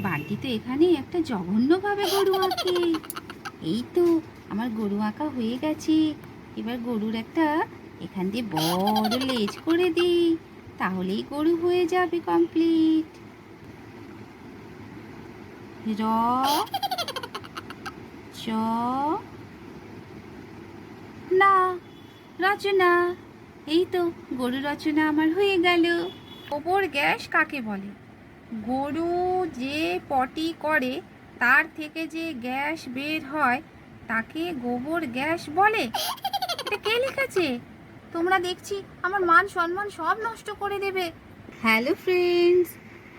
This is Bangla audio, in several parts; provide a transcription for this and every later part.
বাড়তি তো এখানে একটা জঘন্যভাবে গরু আঁকে। এই তো আমার গরু আঁকা হয়ে গেছে। এবার গরুর একটা এখান দিয়ে বড় লেজ করে দিই, তাহলেই গরু হয়ে যাবে কমপ্লিট। র চ না রচনা। এই তো গরু রচনা আমার হয়ে গেল। গোবর গ্যাস কাকে বলে? গরু যে পটি করে তার থেকে যে গ্যাস বের হয় তাকে গোবর গ্যাস বলে। এটা কে লিখেছে? তোমরা দেখছি আমার মান সম্মান সব নষ্ট করে দেবে। হ্যালো ফ্রেন্ডস,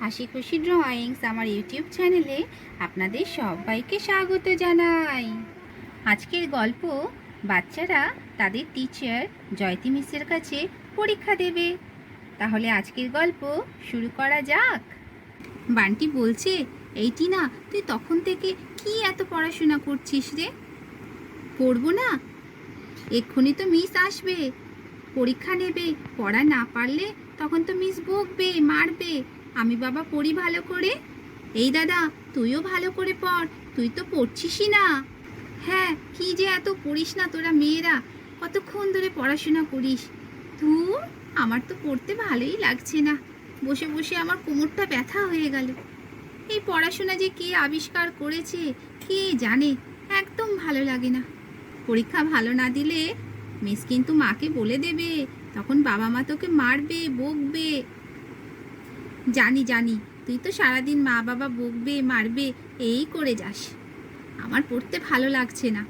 হাসি খুশি ড্রয়িংস আমার ইউটিউব চ্যানেলে আপনাদের সবাইকে স্বাগত জানাই। আজকের গল্প, বাচ্চারা তাদের টিচার জয়তী মিসের কাছে পরীক্ষা দেবে। তাহলে আজকের গল্প শুরু করা যাক। বান্টি বলছে, এইটি না, তুই তখন থেকে কি এত পড়াশোনা করছিস রে? পড়বো না? এক্ষুনি তো মিস আসবে, পরীক্ষা নেবে। পড়া না পারলে তখন তো মিস বকবে, মারবে। আমি বাবা পড়ি ভালো করে। এই দাদা, তুইও ভালো করে পড়, তুই তো পড়ছিসই না। হ্যাঁ, কি যে এত পড়িস না তোরা মেয়েরা, কতক্ষণ ধরে পড়াশোনা করিস। ধুর, আমার তো পড়তে ভালোই লাগছে না। বসে বসে আমার কোমরটা ব্যথা হয়ে গেল। এই পড়াশোনা যে কে আবিষ্কার করেছে কে জানে, একদম ভালো লাগে না। পরীক্ষা ভালো না দিলে মিস কিন্তু মাকে বলে দেবে, তখন বাবা মা তোকে মারবে, বকবে। জানি জানি, তুই তো সারাদিন মা বাবা বকবে, মারবে এই করে যাস। আমার পড়তে ভালো লাগছে না,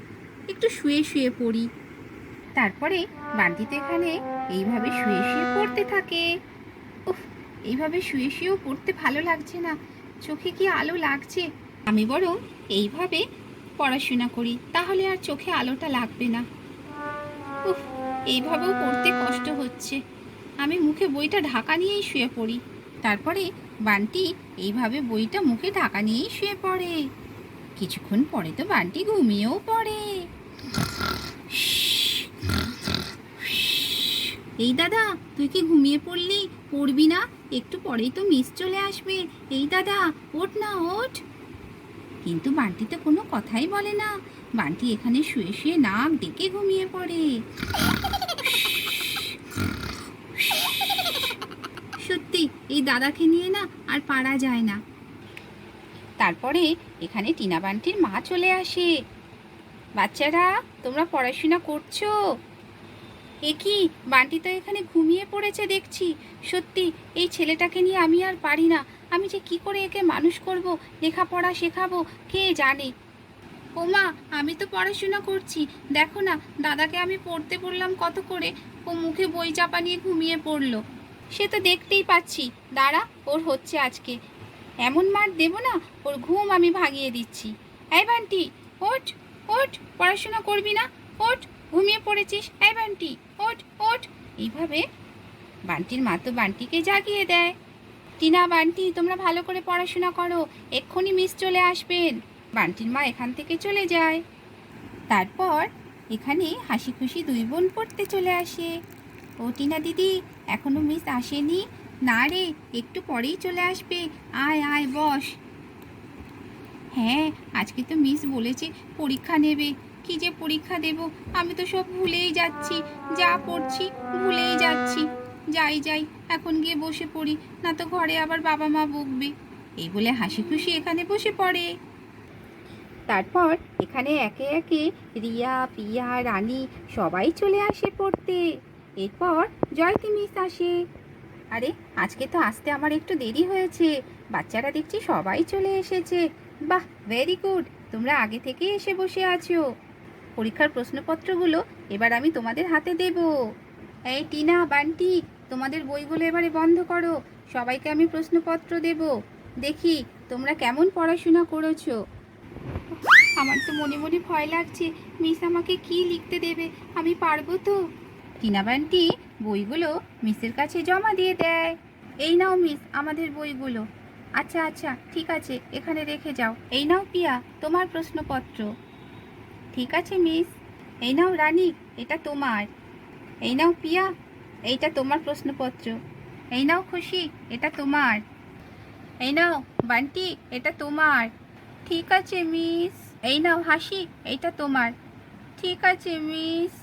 একটু শুয়ে শুয়ে পড়ি। তারপরে বান্টি তো এখানে এইভাবে শুয়ে শুয়ে পড়তে থাকে। উফ, এইভাবে শুয়ে শুয়েও পড়তে ভালো লাগছে না, চোখে কি আলো লাগছে। আমি বরং এইভাবে পড়াশোনা করি, তাহলে আর চোখে আলোটা লাগবে না। উফ, এইভাবেও পড়তে কষ্ট হচ্ছে। আমি মুখে বইটা ঢাকা নিয়েই শুয়ে পড়ি। তারপরে বান্টি এইভাবে বইটা মুখে ঢাকা নিয়েই শুয়ে পড়ে। কিছুক্ষণ পরে তো বান্টি ঘুমিয়েও পড়ে। এই দাদা, তুই কি ঘুমিয়ে পড়লি? পড়বি না? একটু পরেই তো মিস চলে আসবে। এই দাদা, ওঠ না, ওঠ। কিন্তু বান্টি তো কোনো কথাই বলে না। বান্টি এখানে শুয়ে শুয়ে নাক ডেকে ঘুমিয়ে পড়ে। সত্যি এই দাদাকে নিয়ে না আর পারা যায় না। তারপরে এখানে টিনা বান্টির মা চলে আসে। বাচ্চারা, তোমরা পড়াশোনা করছো? এ কি, বান্টি তো এখানে ঘুমিয়ে পড়েছে দেখছি। সত্যি এই ছেলেটাকে নিয়ে আমি আর পারি না। আমি যে কি করে একে মানুষ করব, লেখাপড়া শেখাবো কে জানে। ও মা, আমি তো পড়াশোনা করছি, দেখো না দাদাকে আমি পড়তে বললাম কত করে, ও মুখে বই চাপা নিয়ে ঘুমিয়ে পড়লো। সে তো দেখতেই পাচ্ছি, দাঁড়া, ওর হচ্ছে আজকে। এমন মার দেব না, ওর ঘুম আমি ভাঙিয়ে দিচ্ছি। এই বান্টি, ওঠ ওঠ, পড়াশোনা করবি না? ওঠ, ঘুমিয়ে পড়েছিস। এই বান্টি, ওঠ ওঠ। এইভাবে বান্টির মা তো বান্টিকে জাগিয়ে দেয়। টিনা, বান্টি, তোমরা ভালো করে পড়াশোনা করো, এক্ষুনি মিস চলে আসবেন। বান্টির মা এখান থেকে চলে যায়। তারপর এখানে হাসি খুশি দুই বোন পড়তে চলে আসে। ও টিনা দিদি, এখনো মিস আসেনি? না রে, একটু পরেই চলে আসবে, আয় আয় বস। হ্যাঁ, আজকে তো মিস বলেছে পরীক্ষা নেবে। কি যে পরীক্ষা দেব, আমি তো সব ভুলেই যাচ্ছি, যা পড়ছি ভুলেই যাচ্ছি। যাই যাই, এখন গিয়ে বসে পড়ি, না তো ঘরে আবার বাবা মা বকবে। এই বলে হাসি খুশি এখানে বসে পড়ে। তারপর এখানে একে একে রিয়া, পিয়া, রানী সবাই চলে আসে পড়তে। এরপর জয়তী মিস আসে। আরে, আজকে তো আসতে আমার একটু দেরি হয়েছে। বাচ্চারা দেখছি সবাই চলে এসেছে। বাহ, ভেরি গুড, তোমরা আগে থেকেই এসে বসে আছো। পরীক্ষার প্রশ্নপত্রগুলো এবার আমি তোমাদের হাতে দেব। এই টিনা, বান্টি, তোমাদের বইগুলো এবারে বন্ধ করো। সবাইকে আমি প্রশ্নপত্র দেব, দেখি তোমরা কেমন পড়াশোনা করেছো। আমার তো মনে মনে ভয় লাগছে, মিস আমাকে কি লিখতে দেবে, আমি পারবো তো? টিনা বান্টি বইগুলো মিসের কাছে জমা দিয়ে দেয়। এই নাও মিস, আমাদের বইগুলো। আচ্ছা আচ্ছা, ঠিক আছে, এখানে রেখে যাও। এই নাও পিয়া, তোমার প্রশ্নপত্র। ঠিক আছে মিস। এই নাও রানী, এটা তোমার। এই নাও পিয়া, এইটা তোমার প্রশ্নপত্র। এই নাও খুশি, এটা তোমার। এই নাও বান্টি, এটা তোমার। ঠিক আছে মিস। এই নাও হাসি, এইটা তোমার। ঠিক আছে মিস।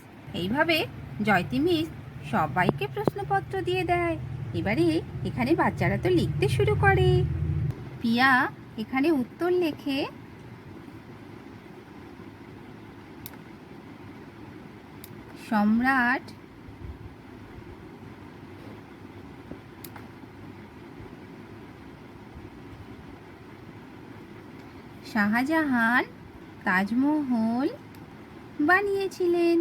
এইভাবে জয়তী মিস সবাইকে প্রশ্নপত্র দিয়ে দেয়। এবারে এখানে বাচ্চারা তো লিখতে শুরু করে। পিয়া এখানে উত্তর লেখে। সম্রাট শাহজাহান তাজমহল বানিয়েছিলেন।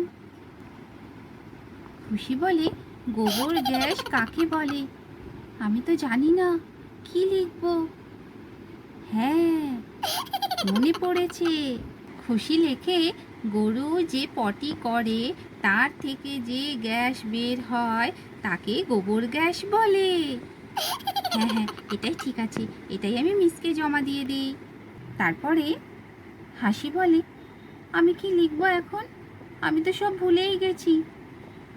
খুশি বলে, গোবর গ্যাস কাকে বলে? আমি তো জানি না, কি লিখব? হ্যাঁ, মনে পড়েছে। খুশি লেখে, গরু যে পটি করে তার থেকে যে গ্যাস বের হয় তাকে গোবর গ্যাস বলে। হ্যাঁ হ্যাঁ, এটাই ঠিক আছে, এটাই আমি মিসকে জমা দিয়ে দিই। তারপরে হাসি বলে, আমি কি লিখবো এখন? আমি তো সব ভুলেই গেছি।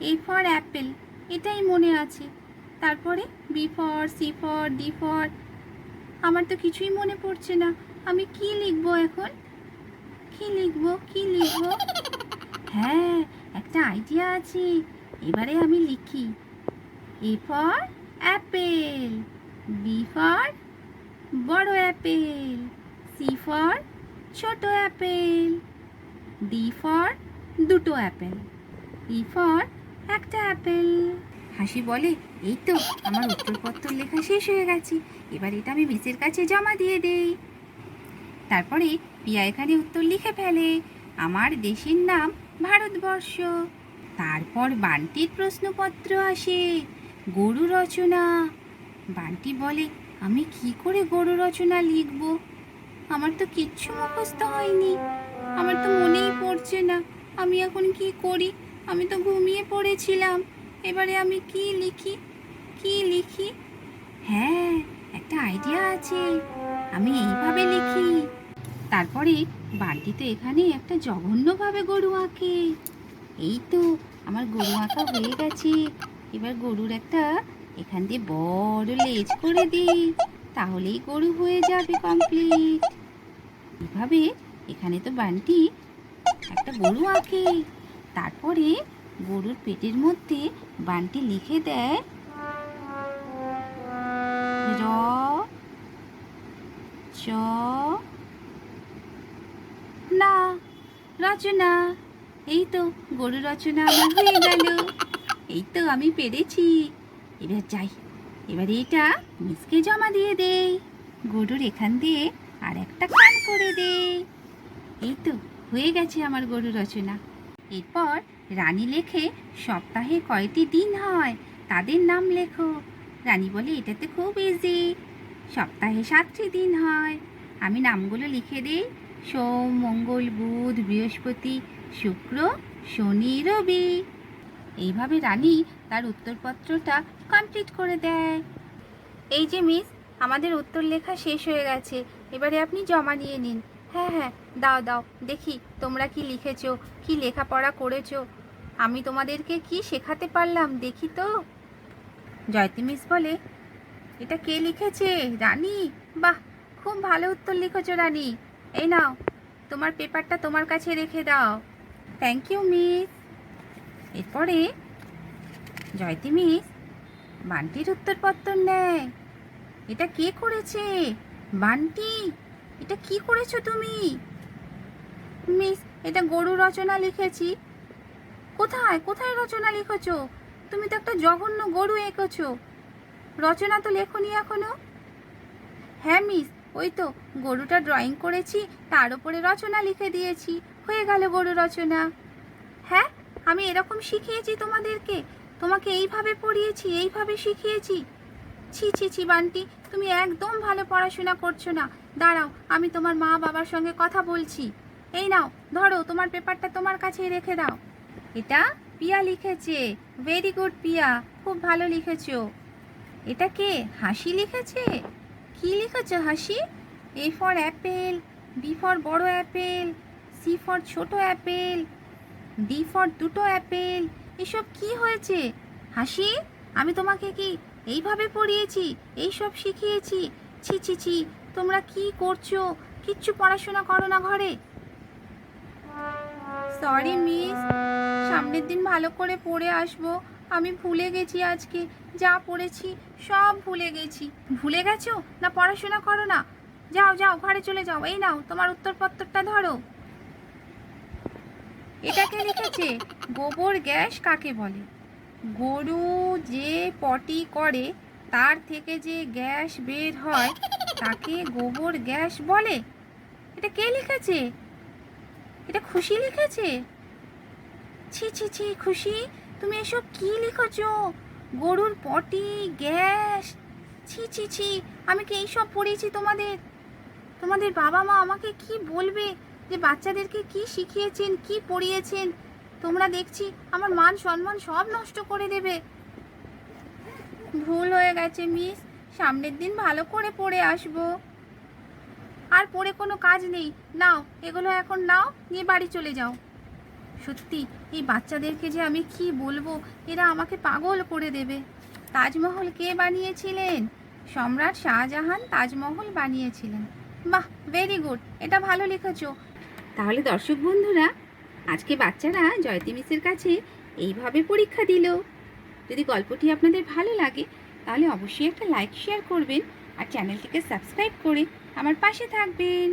এ ফর অ্যাপেল, এটাই মনে আছে। তারপরে B for, C for, D for, আমার তো কিছুই মনে পড়ছে না। আমি কি লিখবো এখন? কি লিখবো, কি লিখবো? হ্যাঁ, একটা আইডিয়া আছে। এবারে আমি লিখি। A for apple, B for বড় অ্যাপেল, সি ফর ছোট অ্যাপেল, ডি ফর দুটো অ্যাপেল, ই ফর একটা অ্যাপেল। হাসি বলে, এই তো আমার উত্তরপত্র লেখা শেষ হয়ে গেছে, এবার এটা আমি মিসের কাছে জমা দিয়ে দেই। তারপরে পিয়া এখানে উত্তর লিখে ফেলে, আমার দেশের নাম ভারতবর্ষ। তারপর বান্টির প্রশ্নপত্র আসে, গরু রচনা। বান্টি বলে, আমি কি করে গরু রচনা লিখব? আমার তো কিচ্ছু মুখস্থ হয়নি, আমার তো মনেই পড়ছে না। আমি এখন কি করি? আমি তো ঘুমিয়ে পড়েছিলাম। এবারে আমি কি লিখি, কি লিখি? হ্যাঁ, একটা আইডিয়া আছে, আমি এইভাবে লিখি। তারপরে বান্টি তো এখানে একটা জঘন্যভাবে গরু আঁকে। এই তো আমার গরু আঁকা হয়ে গেছে। এবার গরুর একটা এখান দিয়ে বড় লেজ করে দিই, তাহলেই গরু হয়ে যাবে কমপ্লিট। এভাবে এখানে তো বান্টি একটা গরু আঁকে। তারপরে গরুর পেটের মধ্যে বান্টি লিখে দেয় র চ না, রচনা। এই তো গরু রচনা আমার হয়ে গেল। এই তো আমি পেরেছি। এবার যাই, এবার এটা মিসকে জমা দিয়ে দেই। গরুর এখান দিয়ে আর একটা কান করে দেই। এই তো হয়ে গেছে আমার গরু রচনা। এরপর রানী লেখে, সপ্তাহে কয়টি দিন হয় তাদের নাম লেখো। রানী বলে, এটাতে খুব ইজি, সপ্তাহে 7টি দিন হয়। আমি নামগুলো লিখে দিই, সোম, মঙ্গল, বুধ, বৃহস্পতি, শুক্র, শনি, রবি। এইভাবে রানী তার উত্তরপত্রটা কমপ্লিট করে দেয়। এই যে মিস, আমাদের উত্তর লেখা শেষ হয়ে গেছে, এবারে আপনি জমা নিয়ে নিন। হ্যাঁ হ্যাঁ, দাও দাও দেখি তোমরা কি লিখেছো, কি লেখাপড়া করেছো, আমি তোমাদেরকে কি শেখাতে পারলাম দেখি তো। জয়তী মিস বলে, এটা কে লিখেছে? রানী। বাহ, খুব ভালো উত্তর লিখেছো রানী। এই নাও, তোমার পেপারটা তোমার কাছে রেখে দাও। Thank you miss. এরপরে জয়তী মিস বান্টির উত্তরপত্র নেয়। এটা কে করেছে? বান্টি, এটা কি করেছো তুমি? মিস, এটা গরু রচনা লিখেছি। কোথায় কোথায় রচনা লিখেছো? তুমি তো একটা জঘন্য গরু এঁকেছো, রচনা তো লেখনি এখনো। হ্যাঁ মিস, ওই তো গরুটা ড্রয়িং করেছি, তার উপরে রচনা লিখে দিয়েছি, হয়ে গেল গরু রচনা। হ্যাঁ, আমি এরকম শিখিয়েছি তোমাদেরকে, তোমাকে এইভাবে পড়িয়েছি, এইভাবে শিখিয়েছি। ছি ছি ছি বান্টি, তুমি একদম ভালো পড়াশোনা করছো না। দাঁড়াও, আমি তোমার মা বাবার সঙ্গে কথা বলছি। এই নাও, ধরো তোমার পেপারটা তোমার কাছেই রেখে দাও। এটা পিয়া লিখেছে, ভেরি গুড পিয়া, খুব ভালো লিখেছো। এটা কে? হাসি লিখেছে। কি লিখেছো Hasi? A for apple, B for বড় অ্যাপেল, সি ফর ছোট অ্যাপেল, ডি ফর দুটো অ্যাপেল। এসব কি হয়েছে হাসি? আমি তোমাকে কি এইভাবে পড়িয়েছি, এইসব শিখিয়েছি? ছি ছি ছি, তোমরা কি করছো? কিচ্ছু পড়াশোনা করো না ঘরে? সরি মিস, সামনের দিন ভালো করে পড়ে আসবো। আমি ভুলে গেছি, আজকে যা পড়েছি সব ভুলে গেছি। ভুলে গেছো না? পড়াশোনা করো না? যাও যাও, ঘরে চলে যাও। এই নাও তোমার উত্তরপত্রটা ধরো। এটা কে লিখেছে? গোবর গ্যাস কাকে বলে? গরু যে পটি করে তার থেকে যে গ্যাস বের হয় তাকে গোবর গ্যাস বলে। এটা কে লিখেছে? এটা খুশি লিখেছে। ছি ছি ছি, খুশি তুমি এসব কি লিখেছো? গরুর পটি, গ্যাস, ছি ছি ছি। আমি কি এইসব পড়িয়েছি তোমাদের? তোমাদের বাবা মা আমাকে কি বলবে যে বাচ্চাদেরকে কি শিখিয়েছেন, কি পড়িয়েছেন? তোমরা দেখছি আমার মান সম্মান সব নষ্ট করে দেবে। ভুল হয়ে গেছে মিস, সামনের দিন ভালো করে পড়ে আসবো। আর পড়ে কোনো কাজ নেই, নাও এগুলো এখন নাও, নিয়ে বাড়ি চলে যাও। সত্যি এই বাচ্চাদেরকে যে আমি কি বলবো, এরা আমাকে পাগল করে দেবে। তাজমহল কে বানিয়েছিলেন? সম্রাট শাহজাহান তাজমহল বানিয়েছিলেন। বাহ, ভেরি গুড, এটা ভালো লিখেছো। তাহলে দর্শক বন্ধুরা, আজকে বাচ্চারা জয়তী মিসের কাছে এইভাবে পরীক্ষা দিল। যদি গল্পটি আপনাদের ভালো লাগে তাহলে অবশ্যই একটা লাইক শেয়ার করবেন আর চ্যানেলটিকে সাবস্ক্রাইব করে আমার পাশে থাকবেন।